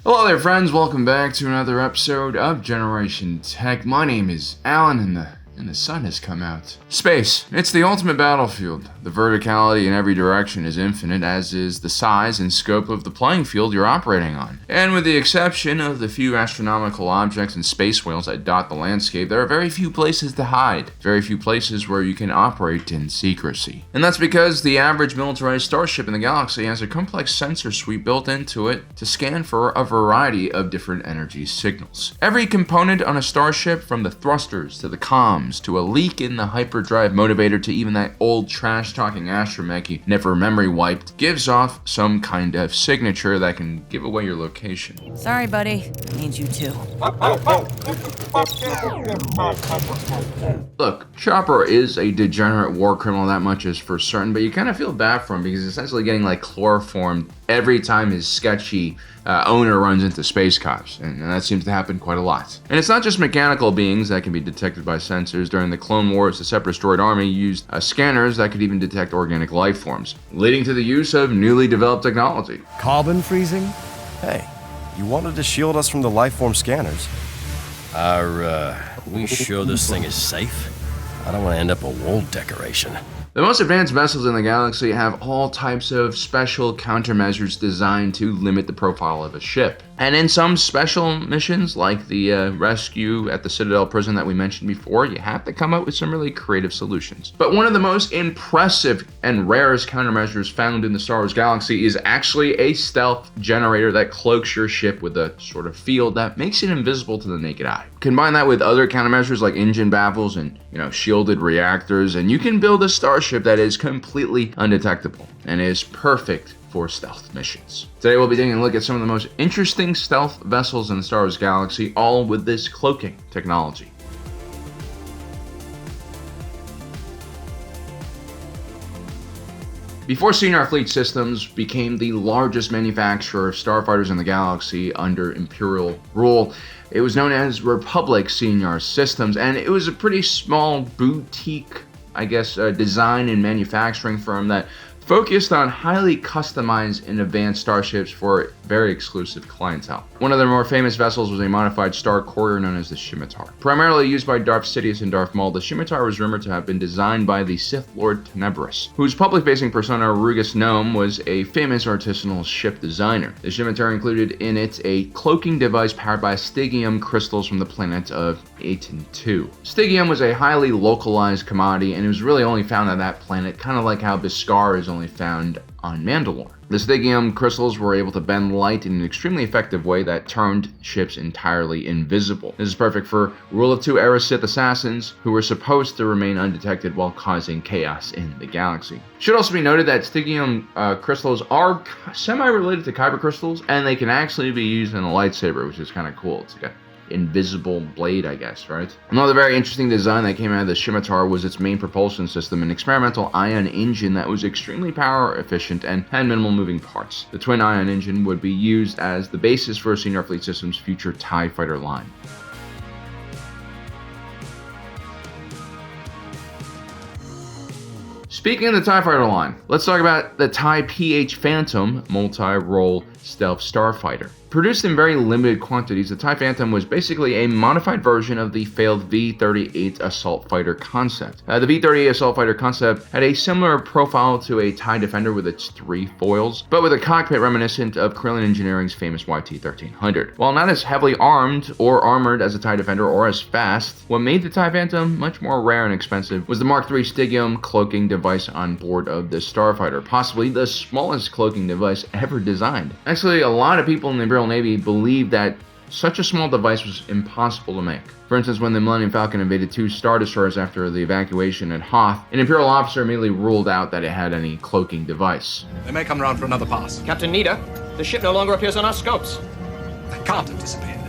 Hello there, friends. Welcome back to another episode of Generation Tech. My name is Alan, and the sun has come out. Space. It's the ultimate battlefield. The verticality in every direction is infinite, as is the size and scope of the playing field you're operating on. And with the exception of the few astronomical objects and space whales that dot the landscape, there are very few places to hide, very few places where you can operate in secrecy. And that's because the average militarized starship in the galaxy has a complex sensor suite built into it to scan for a variety of different energy signals. Every component on a starship, from the thrusters to the comms, to a leak in the hyperdrive motivator to even that old trash-talking astromech you never memory wiped, gives off some kind of signature that can give away your location. Sorry, buddy. Needs you too. Look, Chopper is a degenerate war criminal, that much is for certain, but you kind of feel bad for him because he's essentially getting like chloroformed every time his sketchy owner runs into space cops, and that seems to happen quite a lot. And it's not just mechanical beings that can be detected by sensors. During the Clone Wars, the Separatist droid army used scanners that could even detect organic life forms, leading to the use of newly developed technology. Carbon freezing? Hey, you wanted to shield us from the life form scanners. Are we sure this thing is safe? I don't want to end up a wall decoration. The most advanced vessels in the galaxy have all types of special countermeasures designed to limit the profile of a ship. And in some special missions, like the rescue at the Citadel prison that we mentioned before, you have to come up with some really creative solutions. But one of the most impressive and rarest countermeasures found in the Star Wars galaxy is actually a stealth generator that cloaks your ship with a sort of field that makes it invisible to the naked eye. Combine that with other countermeasures like engine baffles and, shielded reactors, and you can build a starship that is completely undetectable and is perfect for stealth missions. Today we'll be taking a look at some of the most interesting stealth vessels in the Star Wars galaxy, all with this cloaking technology. Before Senior Fleet Systems became the largest manufacturer of starfighters in the galaxy under Imperial rule, it was known as Republic Senior Systems, and it was a pretty small boutique, design and manufacturing firm that focused on highly customized and advanced starships for very exclusive clientele. One of their more famous vessels was a modified star courier known as the Shimitar. Primarily used by Darth Sidious and Darth Maul, the Shimitar was rumored to have been designed by the Sith Lord Tenebrous, whose public-facing persona Rugus Gnome was a famous artisanal ship designer. The Shimitar included in it a cloaking device powered by Stygium crystals from the planet of Aten II. Stygium was a highly localized commodity, and it was really only found on that planet, kind of like how Beskar is only found on Mandalore. The Stygium crystals were able to bend light in an extremely effective way that turned ships entirely invisible. This is perfect for Rule of Two era Sith assassins who were supposed to remain undetected while causing chaos in the galaxy. Should also be noted that Stygium crystals are semi-related to Kyber crystals, and they can actually be used in a lightsaber, which is kind of cool. It's like a invisible blade, I guess, right? Another very interesting design that came out of the Shimitar was its main propulsion system, an experimental ion engine that was extremely power efficient and had minimal moving parts. The twin ion engine would be used as the basis for Senior Fleet Systems' future TIE fighter line. Speaking of the TIE fighter line, let's talk about the Tai Phantom multi-role stealth starfighter. Produced in very limited quantities, the Tai Phantom was basically a modified version of the failed V-38 assault fighter concept. The V-38 assault fighter concept had a similar profile to a TIE Defender with its 3 foils, but with a cockpit reminiscent of Corellian Engineering's famous YT-1300. While not as heavily armed or armored as a TIE Defender or as fast, what made the Tai Phantom much more rare and expensive was the Mark III Stygium cloaking device on board of the starfighter, possibly the smallest cloaking device ever designed. Actually, a lot of people in the Imperial Navy believed that such a small device was impossible to make. For instance, when the Millennium Falcon invaded 2 Star Destroyers after the evacuation at Hoth, an Imperial officer immediately ruled out that it had any cloaking device. They may come round for another pass. Captain Nida, the ship no longer appears on our scopes. They can't have disappeared.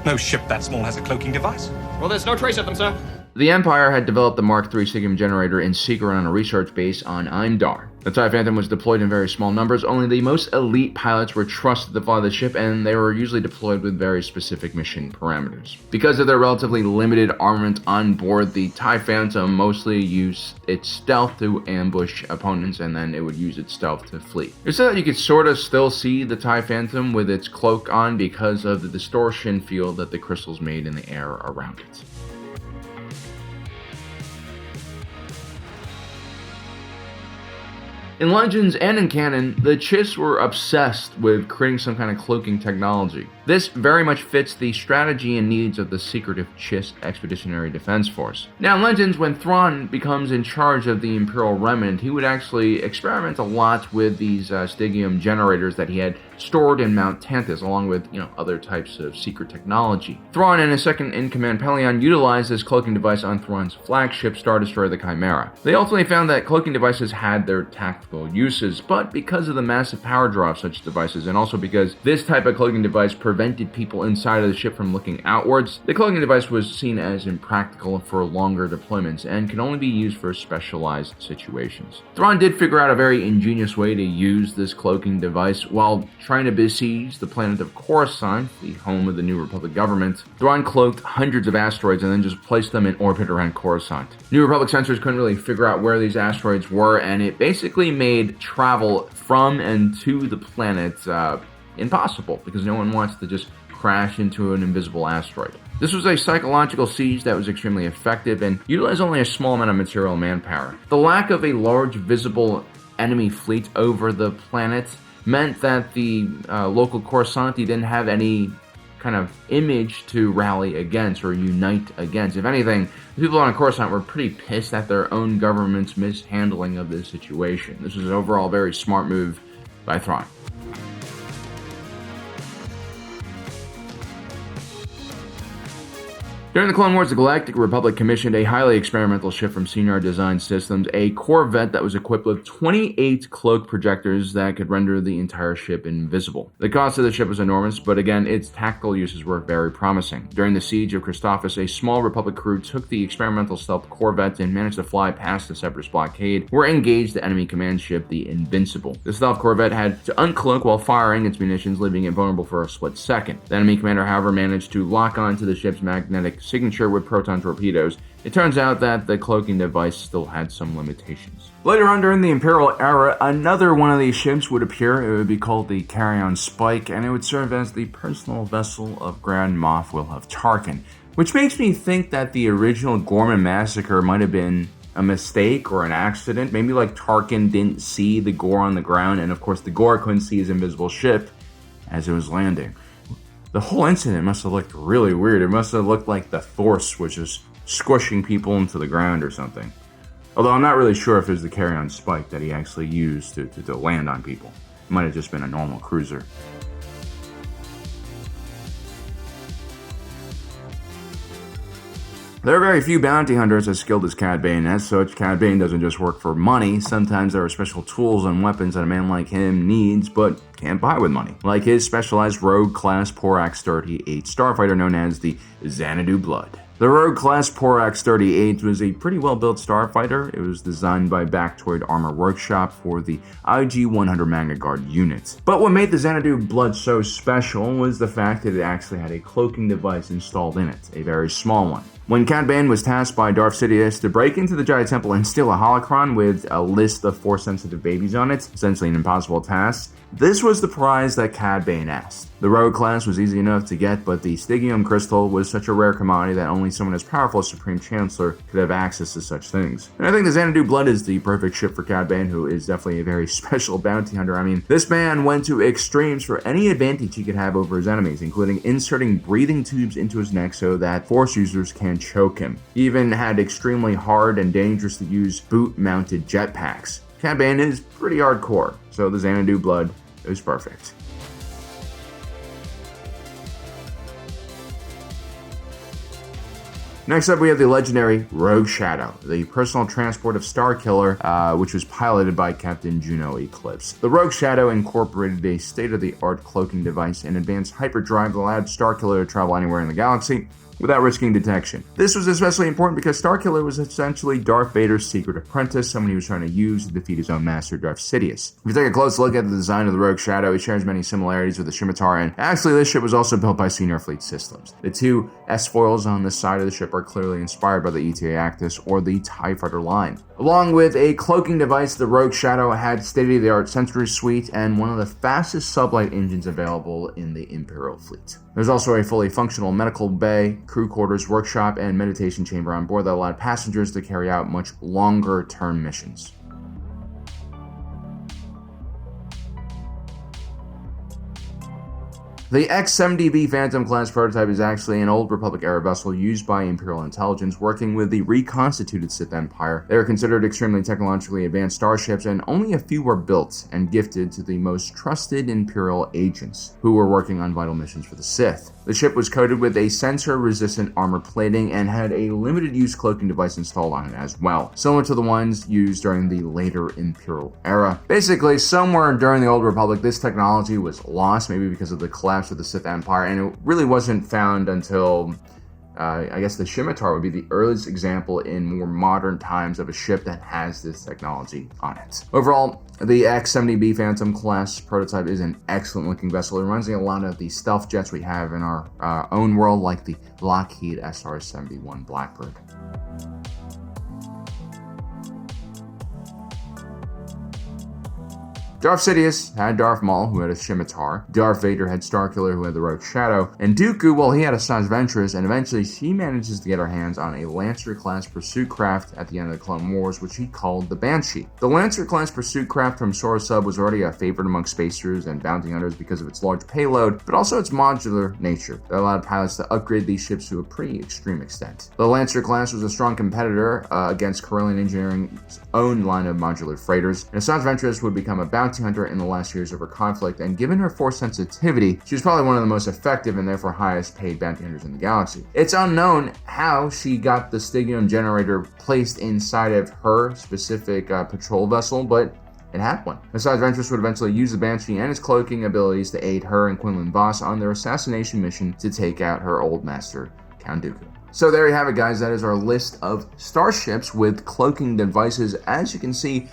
No ship that small has a cloaking device. Well, there's no trace of them, sir. The Empire had developed the Mark III Stygium generator in secret on a research base on Imdar. The Tai Phantom was deployed in very small numbers. Only the most elite pilots were trusted to fly the ship, and they were usually deployed with very specific mission parameters. Because of their relatively limited armament on board, the Tai Phantom mostly used its stealth to ambush opponents, and then it would use its stealth to flee. It's so that you could sort of still see the Tai Phantom with its cloak on because of the distortion field that the crystals made in the air around it. In Legends and in canon, the Chiss were obsessed with creating some kind of cloaking technology. This very much fits the strategy and needs of the secretive Chiss Expeditionary Defense Force. Now in Legends, when Thrawn becomes in charge of the Imperial Remnant, he would actually experiment a lot with these Stygium generators that he had stored in Mount Tantus, along with, other types of secret technology. Thrawn and his second-in-command Pelion utilized this cloaking device on Thrawn's flagship Star Destroyer the Chimera. They ultimately found that cloaking devices had their tactical uses, but because of the massive power draw of such devices, and also because this type of cloaking device prevented people inside of the ship from looking outwards, the cloaking device was seen as impractical for longer deployments and could only be used for specialized situations. Thrawn did figure out a very ingenious way to use this cloaking device while trying to besiege the planet of Coruscant, the home of the New Republic government. Thrawn cloaked hundreds of asteroids and then just placed them in orbit around Coruscant. New Republic sensors couldn't really figure out where these asteroids were, and it basically made travel from and to the planet impossible, because no one wants to just crash into an invisible asteroid. This was a psychological siege that was extremely effective and utilized only a small amount of material and manpower. The lack of a large visible enemy fleet over the planet meant that the local Coruscanti didn't have any kind of image to rally against or unite against. If anything, the people on Coruscant were pretty pissed at their own government's mishandling of this situation. This was an overall very smart move by Thrawn. During the Clone Wars, the Galactic Republic commissioned a highly experimental ship from Senior Design Systems, a Corvette that was equipped with 28 cloak projectors that could render the entire ship invisible. The cost of the ship was enormous, but again, its tactical uses were very promising. During the siege of Christophsis, a small Republic crew took the experimental stealth Corvette and managed to fly past the Separatist blockade, where it engaged the enemy command ship, the Invincible. The stealth Corvette had to uncloak while firing its munitions, leaving it vulnerable for a split second. The enemy commander, however, managed to lock onto the ship's magnetic signature with proton torpedoes. It turns out that the cloaking device still had some limitations. Later on during the Imperial era, another one of these ships would appear. It would be called the Carrion Spike, and it would serve as the personal vessel of Grand Moff Wilhuff Tarkin, which makes me think that the original Gorman massacre might have been a mistake or an accident. Maybe like Tarkin didn't see the gore on the ground, and of course the gore couldn't see his invisible ship as it was landing. The whole incident must have looked really weird. It must have looked like the Force was just squishing people into the ground or something. Although I'm not really sure if it was the Carrion Spike that he actually used to land on people. It might have just been a normal cruiser. There are very few bounty hunters as skilled as Cad Bane. As such, Cad Bane doesn't just work for money. Sometimes there are special tools and weapons that a man like him needs, but can't buy with money. Like his specialized Rogue-class Porax 38 starfighter known as the Xanadoo Blood. The Rogue-class Porax 38 was a pretty well-built starfighter. It was designed by Bactoid Armor Workshop for the IG-100 Magna Guard unit. But what made the Xanadu Blood so special was the fact that it actually had a cloaking device installed in it, a very small one. When Cad Bane was tasked by Darth Sidious to break into the Jedi Temple and steal a holocron with a list of Force-sensitive babies on it, essentially an impossible task, this was the prize that Cad Bane asked. The Rogue class was easy enough to get, but the Stygium crystal was such a rare commodity that only someone as powerful as Supreme Chancellor could have access to such things. And I think the Xanadu Blood is the perfect ship for Cad Bane, who is definitely a very special bounty hunter. I mean, this man went to extremes for any advantage he could have over his enemies, including inserting breathing tubes into his neck so that Force users can choke him. He even had extremely hard and dangerous to use boot-mounted jetpacks. Cad Bane is pretty hardcore, so the Xanadu Blood is perfect. Next up, we have the legendary Rogue Shadow, the personal transport of Starkiller, which was piloted by Captain Juno Eclipse. The Rogue Shadow incorporated a state-of-the-art cloaking device and advanced hyperdrive that allowed Starkiller to travel anywhere in the galaxy without risking detection. This was especially important because Starkiller was essentially Darth Vader's secret apprentice, someone he was trying to use to defeat his own master, Darth Sidious. If you take a close look at the design of the Rogue Shadow, it shares many similarities with the Shimitar, and actually this ship was also built by Senior Fleet Systems. The two S-foils on the side of the ship are clearly inspired by the ETA Actis or the TIE Fighter line. Along with a cloaking device, the Rogue Shadow had state-of-the-art sensor suite and one of the fastest sublight engines available in the Imperial fleet. There's also a fully functional medical bay, crew quarters, workshop, and meditation chamber on board that allowed passengers to carry out much longer-term missions. The X-70B Phantom class prototype is actually an old Republic-era vessel used by Imperial intelligence working with the reconstituted Sith Empire. They are considered extremely technologically advanced starships, and only a few were built and gifted to the most trusted Imperial agents who were working on vital missions for the Sith. The ship was coated with a sensor-resistant armor plating and had a limited-use cloaking device installed on it as well, similar to the ones used during the later Imperial era. Basically, somewhere during the Old Republic, this technology was lost, maybe because of the collapse of the Sith Empire, and it really wasn't found until I guess the Shimitar would be the earliest example in more modern times of a ship that has this technology on it. Overall, the X-70B Phantom class prototype is an excellent looking vessel. It reminds me a lot of the stealth jets we have in our own world, like the Lockheed SR-71 Blackbird. Darth Sidious had Darth Maul, who had a Shimitar. Darth Vader had Starkiller, who had the Rogue Shadow. And Dooku, well, he had a Sans Ventress, and eventually he manages to get her hands on a Lancer-class pursuit craft at the end of the Clone Wars, which he called the Banshee. The Lancer-class pursuit craft from Sora Sub was already a favorite among spacers and bounty hunters because of its large payload, but also its modular nature that allowed pilots to upgrade these ships to a pretty extreme extent. The Lancer-class was a strong competitor against Corellian Engineering's own line of modular freighters, and a Sans Ventress would become a bounty hunter in the last years of her conflict, and given her force sensitivity, she was probably one of the most effective and therefore highest paid bounty hunters in the galaxy. It's unknown how she got the Stygium generator placed inside of her specific patrol vessel, but it had one. The Sans Ventress would eventually use the Banshee and its cloaking abilities to aid her and Quinlan Vos on their assassination mission to take out her old master, Count Dooku. So there you have it, guys. That is our list of starships with cloaking devices. As you can see,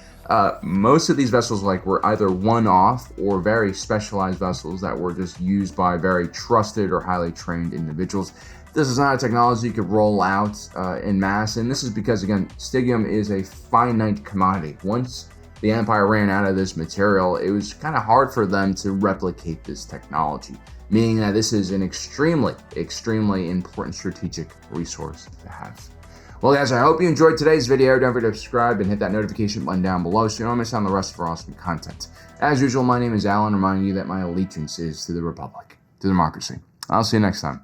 most of these vessels were either one-off or very specialized vessels that were just used by very trusted or highly trained individuals. This is not a technology you could roll out in mass, and this is because, again, Stygium is a finite commodity. Once the Empire ran out of this material, it was kind of hard for them to replicate this technology, meaning that this is an extremely, extremely important strategic resource to have. Well, guys, I hope you enjoyed today's video. Don't forget to subscribe and hit that notification button down below so you don't miss out on the rest of our awesome content. As usual, my name is Alan, reminding you that my allegiance is to the Republic, to democracy. I'll see you next time.